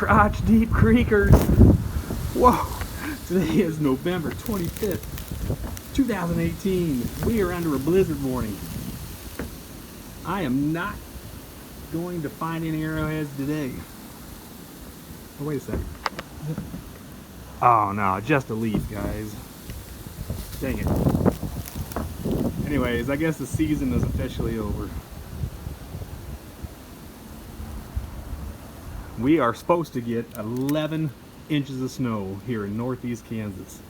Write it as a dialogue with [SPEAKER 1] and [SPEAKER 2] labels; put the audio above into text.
[SPEAKER 1] crotch deep creekers. Whoa, today is November 25th, 2018. We are under a blizzard warning. I am not going to find any arrowheads today. Oh, wait a second. Oh no, just a leaf, guys. Dang it. Anyways, I guess the season is officially over. We are supposed to get 11 inches of snow here in northeast Kansas.